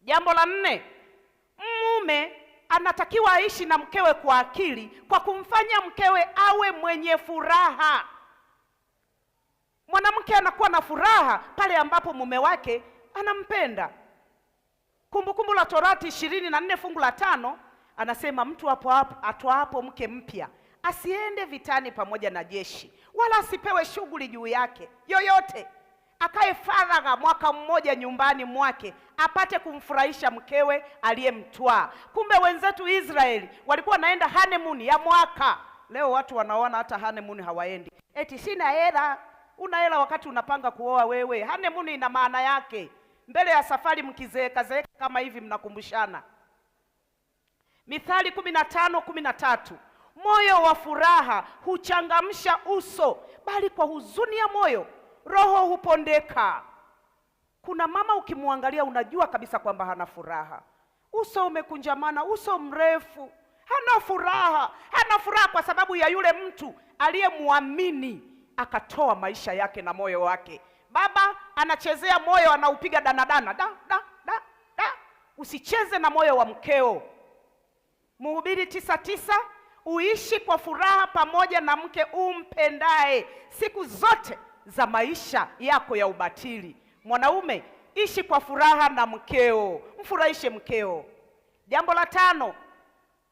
Jambo la 4, mume anatakiwa aishi na mkewe kwa akili, kwa kumfanya mkewe awe mwenye furaha. Mwanamke anakuwa na furaha pale ambapo mume wake anampenda. Kumbukumbu la Torati 24 fungu la 5 anasema, mtu atwapo mke mpya asiende vitani pamoja na jeshi, wala asipewe shughuli juu yake yoyote. Akae faragha mwaka mmoja nyumbani mwake, apate kumfurahisha mkewe aliyemtwaa. Kumbe wenzetu Israeli walikuwa naenda honeymoon ya mwaka. Leo watu wanaona hata honeymoon hawaendi. Eti sina hela. Una hela wakati unapanga kuoa wewe? Honeymoon ina maana yake. Mbele ya safari mkizeeka kama hivi mnakumbushana. Mithali 15:13, moyo wa furaha huchangamsha uso, bali kwa huzuni ya moyo roho hupondeka. Kuna mama ukimwangalia unajua kabisa kwamba hana furaha. Uso umekunjamana, uso mrefu, hana furaha. Hana furaha kwa sababu ya yule mtu aliyemwamini akatoa maisha yake na moyo wake. Baba anachezea moyo, anaupiga danadana da. Usicheze na moyo wa mkeo. Mhubiri 9:9, uishi kwa furaha pamoja na mke umpendaye siku zote za maisha yako ya ubatili. Mwanaume, ishi kwa furaha na mkeo, mfurahishe mkeo. Jambo la 5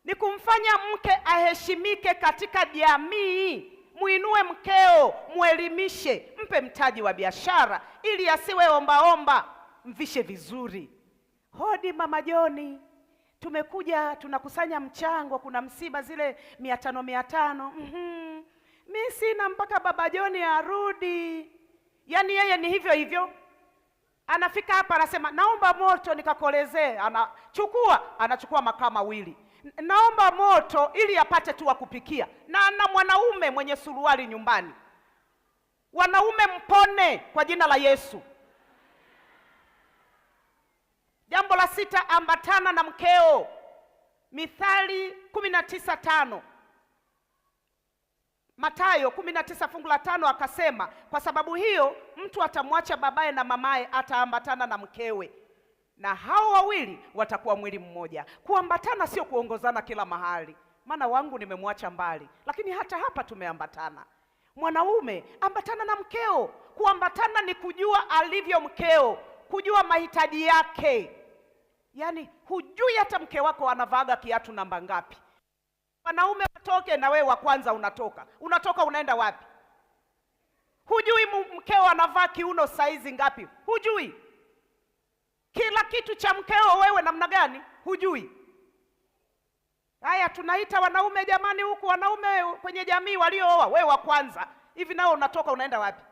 ni kumfanya mke aheshimike katika jamii. Muinue mkeo, muelimishe, mpe mtaji wa biashara ili asiwe ombaomba, mvishe vizuri. Hodi Mama Joni, tumekuja tunakusanya mchango, kuna msiba zile 500. Mimi sina mpaka Baba Joni arudi. Yaani yeye ni hivyo hivyo. Anafika hapa anasema naomba moto nikakolezee, anachukua makaa mawili. Naomba moto ili apate tu wa kupikia. Na mwanaume mwenye suruali nyumbani. Wanaume mpone kwa jina la Yesu. Jambo la 6, ambatana na mkeo. Mithali 19:5. Mathayo 19 fungu la 5 akasema, kwa sababu hiyo mtu atamwacha babaye na mamaye, ataambatana na mkewe, na hao wawili watakuwa mwili mmoja. Kuambatana sio kuongozana kila mahali. Maana wangu nimemwacha mbali, lakini hata hapa tumeambatana. Mwanaume, ambatana na mkeo. Kuambatana ni kujua alivyo mkeo, kujua mahitaji yake. Yaani hujui hata mke wako anavaaga kiatu namba ngapi. Wanaume watoke na wewe wa kwanza unatoka unaenda wapi? Hujui mkeo anavaa kiuno saizi ngapi? Hujui kila kitu cha mkeo wewe namna gani? Hujui. Haya, tunaita wanaume jamani, huku wanaume kwenye jamii waliooa, wewe wa kwanza. Hivi nao unatoka unaenda wapi?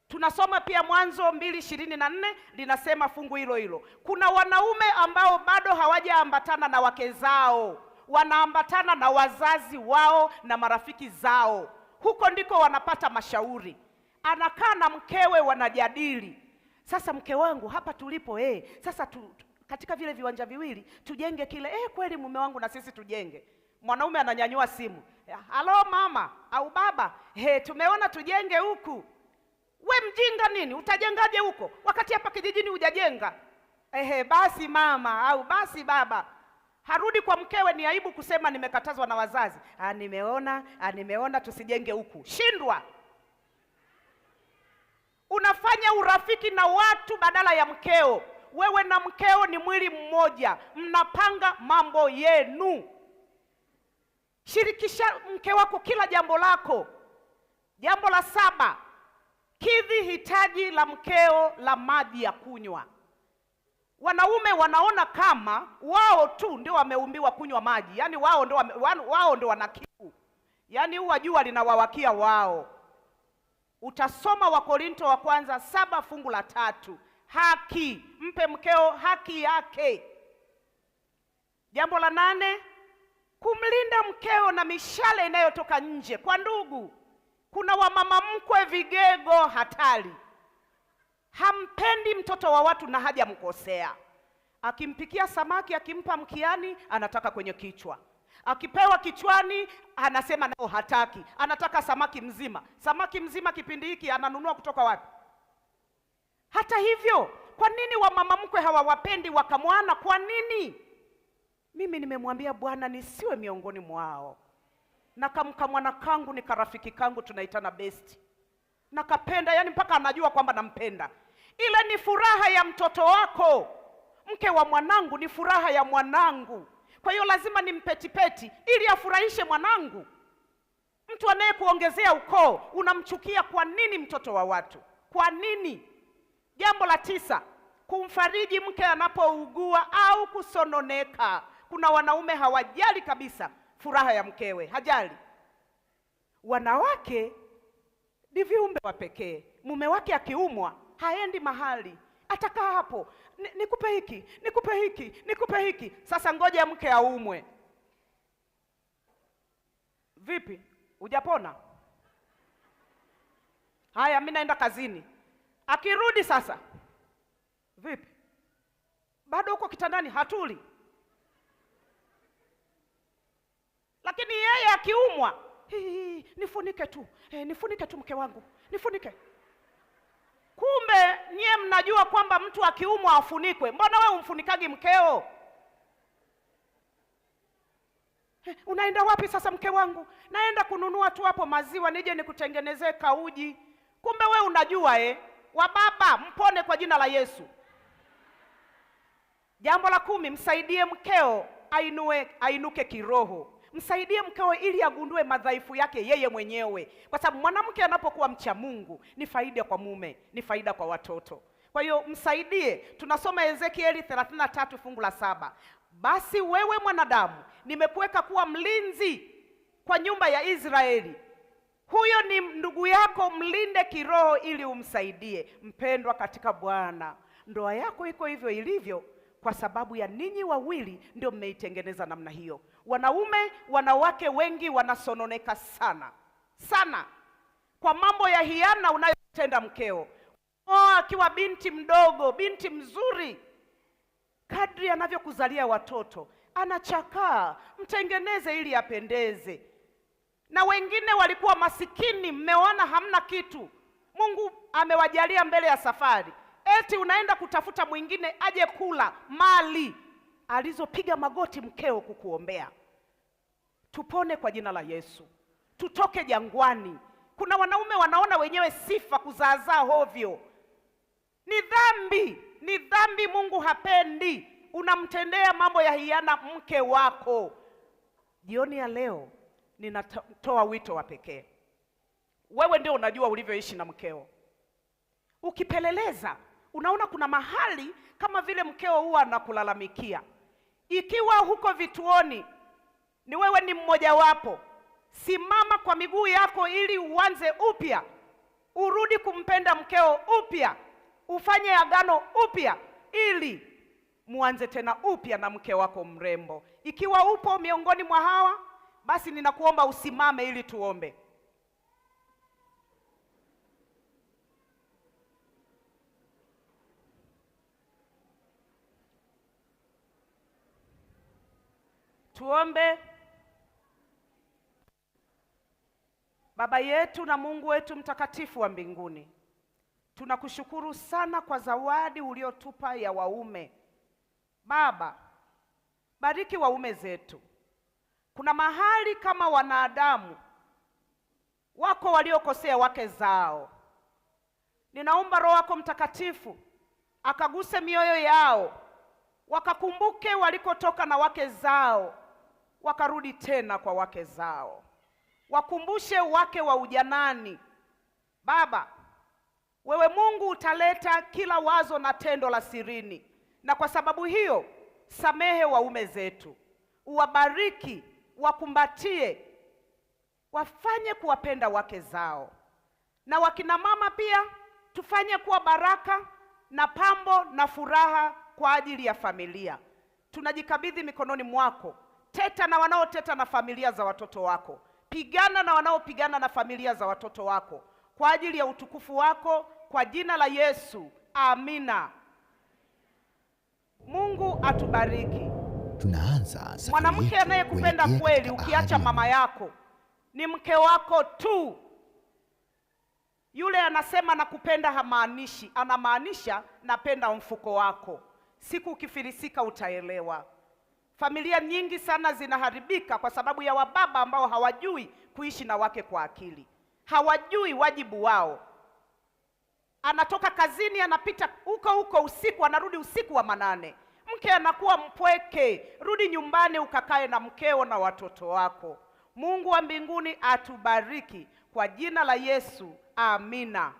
Tunasoma pia Mwanzo 2:24 linasema fungu hilo hilo. Kuna wanaume ambao bado hawajaambatana na wake zao, wanaambatana na wazazi wao na marafiki zao. Huko ndiko wanapata mashauri. Anakaa na mkewe, wanajadili, sasa mke wangu hapa tulipo sasa katika vile viwanja viwili tujenge kile. Kweli mume wangu, na sisi tujenge. Mwanaume ananyanyua simu, halo mama au baba, tumeona tujenge huku. We mjinga nini? Utajengaje huko wakati hapa kijijini hujajenga? Basi mama au basi baba. Harudi kwa mkewe, ni aibu kusema nimekatazwa na wazazi. Nimeona tusijenge huku. Shindwa. Unafanya urafiki na watu badala ya mkeo. Wewe na mkeo ni mwili mmoja, mnapanga mambo yenu. Shirikisha mke wako kila jambo lako. Jambo la 7, kidhi hitaji la mkeo la maji ya kunywa. Wanaume wanaona kama wao tu ndio wameumbiwa kunywa maji. Yaani wao ndio wana kiu. Yaani huwa jua linawawakia wao. Utasoma Wakorinto wa kwanza 7 fungu la 3. Haki, mpe mkeo haki yake. Jambo la 8, kumlinda mkeo na mishale inayotoka nje kwa ndugu. Kuna wamama mkwe vigego hatari. Hampendi mtoto wa watu na hajamkosea. Akimpikia samaki, akimpa mkiani, anataka kwenye kichwa. Akipewa kichwani, anasema nao hataki. Anataka samaki mzima. Samaki mzima kipindi hiki ananunua kutoka wapi? Hata hivyo, kwa nini wamama mkwe hawawapendi wakamwana? Kwa nini? Mimi nimemwambia Bwana nisiwe miongoni mwao. Nakamkamwana kangu ni karafiki kangu, tunaitana best. Nakapenda, yani mpaka anajua kwamba nampenda. Ile ni furaha ya mtoto wako. Mke wa mwanangu ni furaha ya mwanangu. Kwa hiyo lazima nimpetipeti ili afurahishe mwanangu. Mtu anayekuongezea ukoo unamchukia. Kwa nini mtoto wa watu? Kwa nini? Jambo la 9, kumfariji mke anapougua au kusononeka. Kuna wanaume hawajali kabisa furaha ya mkewe, hajali. Wanawake ni viumbe wa pekee. Mume wake akiumwa haendi mahali, atakaa hapo, nikupe hiki, nikupe hiki, nikupe hiki. Sasa ngoja mke aumwe. Vipi? Hujapona? Haya, mimi naenda kazini. Akirudi sasa, vipi? Bado uko kitandani hatuli. Lakini yeye akiumwa, nifunike tu, nifunike tu mke wangu, nifunike. Kumbe nyie mnajua kwamba mtu akiumwa afunikwe. Mbona wewe umfunikagi mkeo? Unaenda wapi sasa mke wangu? Naenda kununua tu hapo maziwa nije nikutengenezee kauji. Kumbe wewe unajua Wababa mpone kwa jina la Yesu. Jambo la 10, msaidie mkeo ainuke kiroho. Msaidie mkeo ili agundue madhaifu yake yeye mwenyewe. Kwa sababu mwanamke anapokuwa mcha Mungu ni faida kwa mume, ni faida kwa watoto. Kwa hiyo msaidie. Tunasoma Ezekieli 33 fungu la 7. Basi wewe mwanadamu, nimekuweka kuwa mlinzi kwa nyumba ya Israeli. Huyo ni ndugu yako, mlinde kiroho ili umsaidie. Mpendwa katika Bwana, ndoa yako iko hivyo ilivyo kwa sababu ya ninyi wawili ndio mmeitengeneza namna hiyo. Wanawake wengi wanasononeka sana sana kwa mambo ya hiana unayotenda mkeo. Akiwa binti mdogo, binti mzuri, kadri anavyokuzalia watoto anachakaa. Mtengeneze ili apendeze. Na wengine walikuwa masikini, mmeona hamna kitu, Mungu amewajalia mbele ya safari, eti unaenda kutafuta mwingine aje kula mali alizopiga magoti mkeo kukuombea. Tupone kwa jina la Yesu. Tutoke jangwani. Kuna wanaume wanaona wenyewe sifa kuzaazaa hovyo. Ni dhambi, ni dhambi. Mungu hapendi. Unamtendea mambo ya hiana mke wako. Jioni ya leo ninatoa wito wa pekee. Wewe ndio unajua ulivyoishi na mkeo. Ukipeleleza unaona kuna mahali kama vile mkeo huwa anakulalamikia. Ikiwa huko vituoni ni wewe ni mmoja wapo, simama kwa miguu yako ili uanze upya. Urudi kumpenda mkeo upya. Ufanye agano upya ili muanze tena upya na mke wako mrembo. Ikiwa upo miongoni mwa hawa, basi ninakuomba usimame ili tuombe. Tuombe. Baba yetu na Mungu wetu mtakatifu wa mbinguni, tunakushukuru sana kwa zawadi uliotupa ya waume. Baba, bariki waume zetu. Kuna mahali kama wanadamu wako waliokosea wake zao. Ninaomba Roho wako Mtakatifu akaguse mioyo yao, wakakumbuke walikotoka na wake zao, wakarudi tena kwa wake zao. Wakumbushe wake wa ujanani. Baba, wewe Mungu utaleta kila wazo na tendo la sirini, na kwa sababu hiyo samehe waume zetu, uwabariki, wakumbatie, wafanye kuwapenda wake zao. Na wakina mama pia tufanye kuwa baraka na pambo na furaha kwa ajili ya familia. Tunajikabidhi mikononi mwako. Teta na wanaoteta na familia za watoto wako. Pigana na wanaopigana na familia za watoto wako kwa ajili ya utukufu wako, kwa jina la Yesu. Amina. Mungu atubariki. Tunaanza. Mwanamke anayekupenda kweli, ukiacha mama yako, ni mke wako tu. Yule anasema nakupenda hamaanishi, anamaanisha napenda mfuko wako. Siku ukifilisika utaelewa. Familia nyingi sana zinaharibika kwa sababu ya wababa ambao hawajui kuishi na wake kwa akili. Hawajui wajibu wao. Anatoka kazini, anapita huko usiku, anarudi usiku wa manane. Mke anakuwa mpweke. Rudi nyumbani ukakae na mkeo na watoto wako. Mungu wa mbinguni atubariki kwa jina la Yesu. Amina.